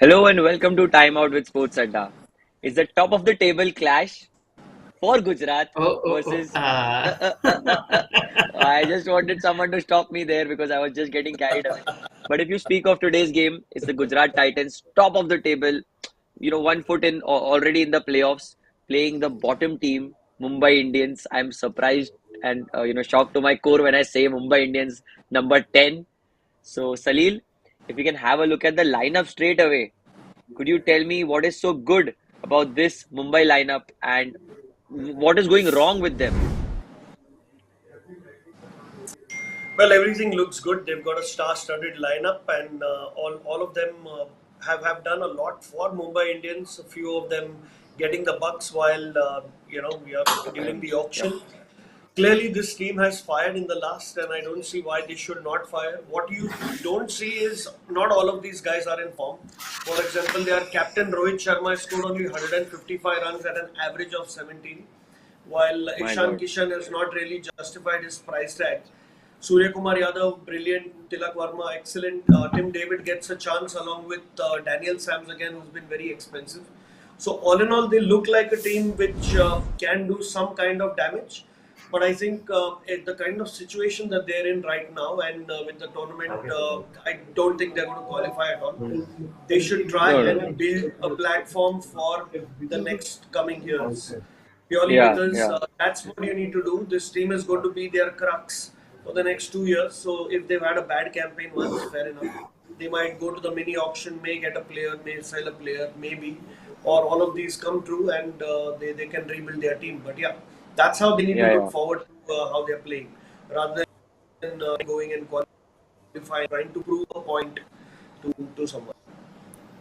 Hello and welcome to Time Out with Sports Adda. It's the top of the table clash for Gujarat Oh, oh, oh. versus. I just wanted someone to stop me there because I was just getting carried away. But if you speak of today's game, it's the Gujarat Titans, top of the table. 1 foot in already in the playoffs, playing the bottom team, Mumbai Indians. I'm surprised and shocked to my core when I say Mumbai Indians number 10. So Salil, if we can have a look at the lineup straight away. Could you tell me what is so good about this Mumbai lineup and what is going wrong with them? Well, everything looks good. They've got a star-studded lineup, and all of them have done a lot for Mumbai Indians. A few of them getting the bucks while we are during the Yep. auction. Clearly, this team has fired in the last, and I don't see why they should not fire. What you don't see is not all of these guys are in form. For example, their captain Rohit Sharma scored only 155 runs at an average of 17, while My Ishan God. Kishan has not really justified his price tag. Surya Kumar Yadav, brilliant. Tilak Varma, excellent. Tim David gets a chance along with Daniel Sams again, who's been very expensive. So all in all, they look like a team which can do some kind of damage. But I think the kind of situation that they're in right now, and with the tournament, I don't think they're going to qualify at all. They should try No, no, no. and build a platform for the next coming years. Purely Yeah, because yeah, that's what you need to do. This team is going to be their crux for the next 2 years. So if they've had a bad campaign once, fair enough. They might go to the mini auction, may get a player, may sell a player, maybe, or all of these come true and they can rebuild their team. But yeah, that's how they need to yeah, look yeah. forward to how they're playing rather than going and qualifying, trying to prove a point to someone.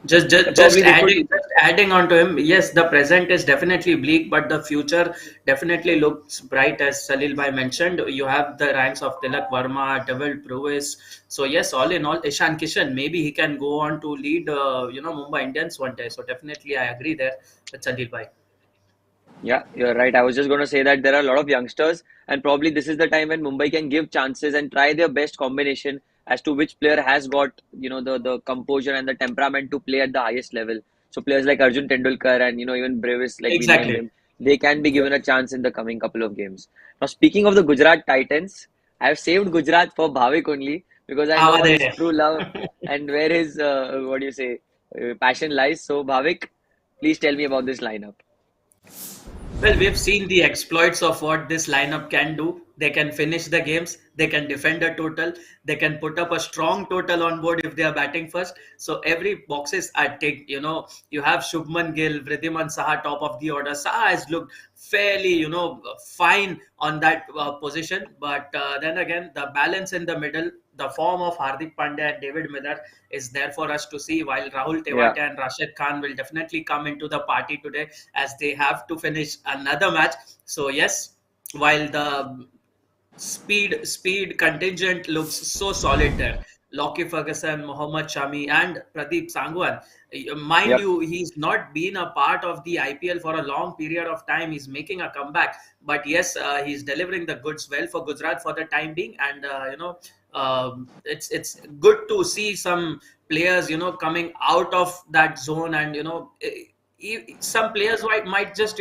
Just, Yeah, just, just probably they could. adding, just adding on to him. Yes, the present is definitely bleak, but the future definitely looks bright. As Salil Bhai mentioned, you have the ranks of Tilak Varma, Devil Pruis. So yes, all in all, Ishan Kishan, maybe he can go on to lead, Mumbai Indians one day. So definitely, I agree there with Salil Bhai. Yeah, you're right. I was just going to say that there are a lot of youngsters, and probably this is the time when Mumbai can give chances and try their best combination as to which player has got, the composure and the temperament to play at the highest level. So players like Arjun Tendulkar and, even Brevis, like we named Exactly. him, they can be given a chance in the coming couple of games. Now, speaking of the Gujarat Titans, I have saved Gujarat for Bhavik only because I know his Avade. true love and where his, what do you say, passion lies. So, Bhavik, please tell me about this lineup. Well, we've seen the exploits of what this lineup can do. They can finish the games, they can defend a total, they can put up a strong total on board if they are batting first. So every boxes are ticked. You have Shubman Gill, Vridhiman Saha top of the order. Saha has looked fairly, fine on that position. But then again, the balance in the middle, the form of Hardik Pandya and David Miller is there for us to see. While Rahul Yeah. Tewatia and Rashid Khan will definitely come into the party today as they have to finish another match. So yes, while the speed contingent looks so solid there. Lockie Ferguson, Mohammad Shami, and Pradeep Sangwan. Mind Yep. you, he's not been a part of the IPL for a long period of time. He's making a comeback, but yes, he's delivering the goods well for Gujarat for the time being. And it's good to see some players coming out of that zone, and some players might just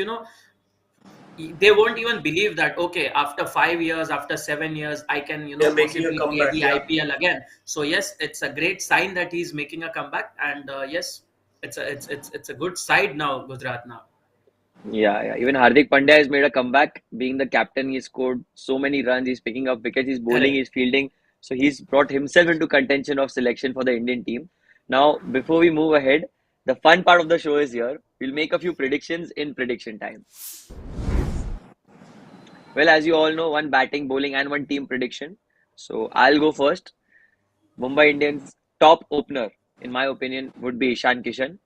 they won't even believe that okay, after 5 years, after 7 years, I can They're making a possibly play comeback. the Yeah. IPL again. So yes, it's a great sign that he's making a comeback. And yes, it's a good side now, Gujarat now. Yeah, yeah. Even Hardik Pandya has made a comeback. Being the captain, he scored so many runs. He's picking up wickets. He's bowling. Correct. He's fielding. So he's brought himself into contention of selection for the Indian team. Now, before we move ahead, the fun part of the show is here. We'll make a few predictions in prediction time. Well, as you all know, one batting, bowling, and one team prediction. So I'll go first. Mumbai Indians top opener, in my opinion, would be Ishan Kishan.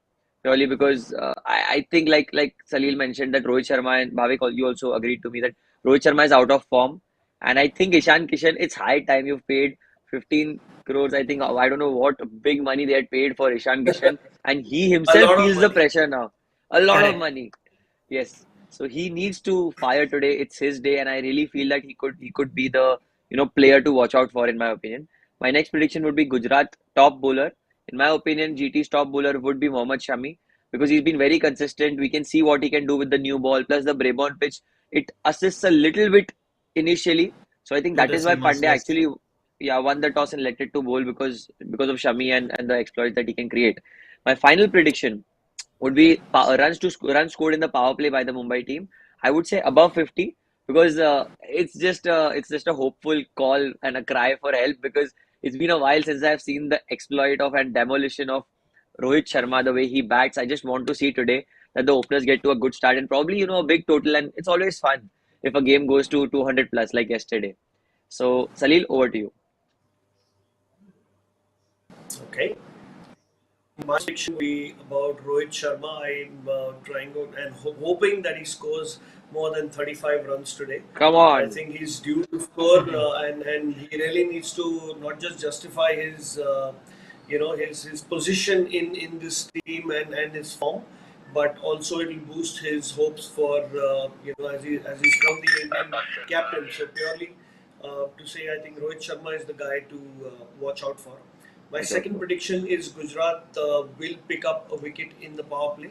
Purely because I think like Salil mentioned that Rohit Sharma and Bhavik, you also agreed to me that Rohit Sharma is out of form, and I think Ishan Kishan, it's high time you've paid 15 crores. I think I don't know what big money they had paid for Ishan Kishan, and he A himself lot of feels the money. pressure now. A lot of Correct. money. Yes. So he needs to fire today. It's his day, and I really feel that he could be the player to watch out for, in my opinion. My next prediction would be Gujarat top bowler. In my opinion, GT's top bowler would be Mohammad Shami because he's been very consistent. We can see what he can do with the new ball. Plus the Brabourne pitch, it assists a little bit initially. So I think To that the is why seamers, Pandya yes. actually, yeah, won the toss and let it to bowl because of Shami and the exploits that he can create. My final prediction would be runs scored in the power play by the Mumbai team. I would say above 50 because it's just a hopeful call and a cry for help because it's been a while since I've seen the exploit of and demolition of Rohit Sharma the way he bats. I just want to see today that the openers get to a good start and probably a big total, and it's always fun if a game goes to 200 plus like yesterday. So Salil, over to you. Okay. My prediction will be about Rohit Sharma. I'm trying out and hoping that he scores more than 35 runs today. Come I on. think he's due to score, and he really needs to not just justify his his position in this team and his form, but also it will boost his hopes for as he's from the Indian captain. So purely to say, I think Rohit Sharma is the guy to watch out for. My Watch out second for. prediction is Gujarat will pick up a wicket in the power play.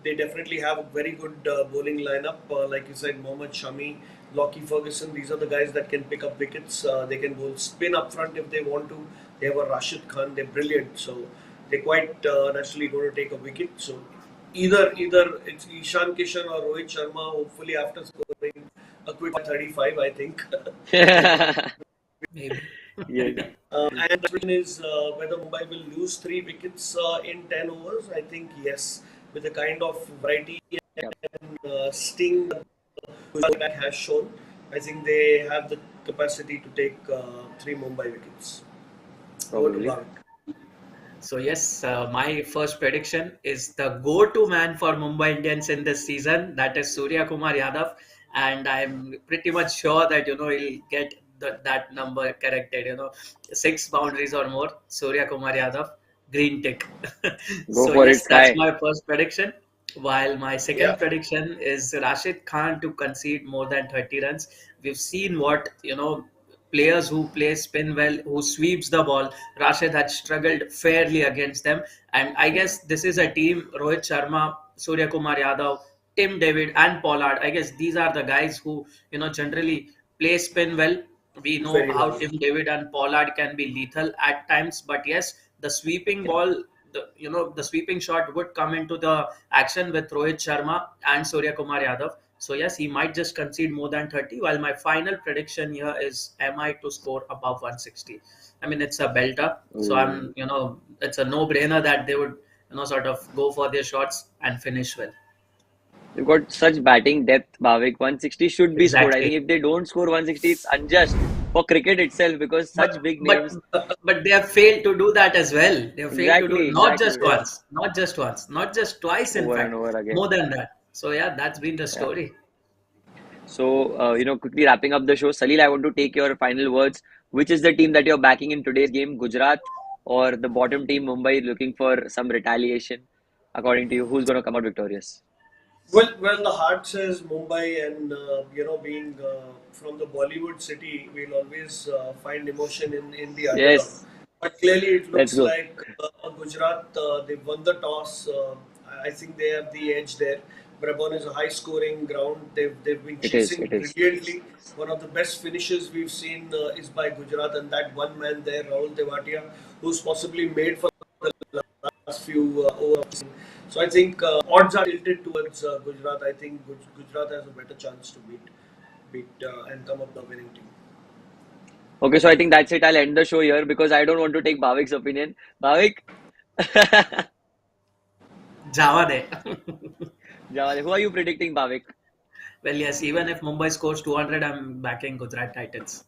They definitely have a very good bowling lineup. Like you said, Mohammad Shami, Lockie Ferguson, these are the guys that can pick up wickets. They can bowl spin up front if they want to. They have a Rashid Khan, they're brilliant. So they're quite naturally going to take a wicket. So either it's Ishan Kishan or Rohit Sharma, hopefully after scoring a quick 35, I think. They Maybe. Yes. and the question is whether Mumbai will lose 3 wickets in 10 overs. I think yes, with the kind of variety Yep. and sting that Gujarat has shown, I think they have the capacity to take 3 Mumbai wickets. Over to Probably. Bhavik. So yes, my first prediction is the go-to man for Mumbai Indians in this season. That is Surya Kumar Yadav, and I'm pretty much sure that he'll get that number corrected. 6 boundaries or more. Surya Kumar Yadav, green tick. Go So for it, yes, that's Sky. my first prediction. While my Yeah, second prediction is Rashid Khan to concede more than 30 runs. We've seen what players who play spin well, who sweeps the ball. Rashid had struggled fairly against them. And I guess this is a team, Rohit Sharma, Surya Kumar Yadav, Tim David, and Pollard. I guess these are the guys who, generally play spin well. We know very how well. Tim David and Pollard can be lethal at times, but yes, the sweeping Yeah. ball, the sweeping shot would come into the action with Rohit Sharma and Surya Kumar Yadav. So yes, he might just concede more than 30. While my final prediction here is MI to score above 160. I mean, it's a belter, so Ooh. it's a no-brainer that they would, sort of go for their shots and finish well. You've got such batting depth, Bhavik. 160 should be scored. I Exactly. think if they don't score 160, it's unjust for cricket itself because such But big but names. but they have failed to do that as well. They have failed to do Exactly, not exactly. just Yeah. once, not just once, not just twice. In Over and fact, over again. more than that. So yeah, that's been the Yeah. story. So, quickly wrapping up the show, Salil, I want to take your final words. Which is the team that you're backing in today's game, Gujarat or the bottom team, Mumbai, looking for some retaliation? According to you, who's going to come out victorious? Well, the heart says Mumbai, and being from the Bollywood city, we'll always find emotion in the underdog. Yes, But clearly, it let's looks go. like Gujarat. They've won the toss. I think they have the edge there. Brabant is a high-scoring ground. They've been It is, chasing it is. brilliantly. One of the best finishes we've seen is by Gujarat, and that one man there, Rahul Tewatia, who's possibly made for the last few overs. So I think odds are tilted towards Gujarat. I think Gujarat has a better chance to beat and come up the winning team. Okay, so I think that's it. I'll end the show here because I don't want to take Bhavik's opinion. Bhavik, Java there. Jawad, who are you predicting, Bhavik? Well, yes, even if Mumbai scores 200, I'm backing Gujarat Titans.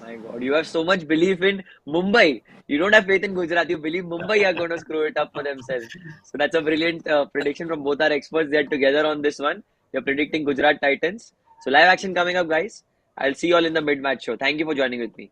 My God, you have so much belief in Mumbai. You don't have faith in Gujarat. You believe Mumbai are going to screw it up for themselves. So that's a brilliant prediction from both our experts. They're together on this one. They're predicting Gujarat Titans. So live action coming up, guys. I'll see you all in the mid-match show. Thank you for joining with me.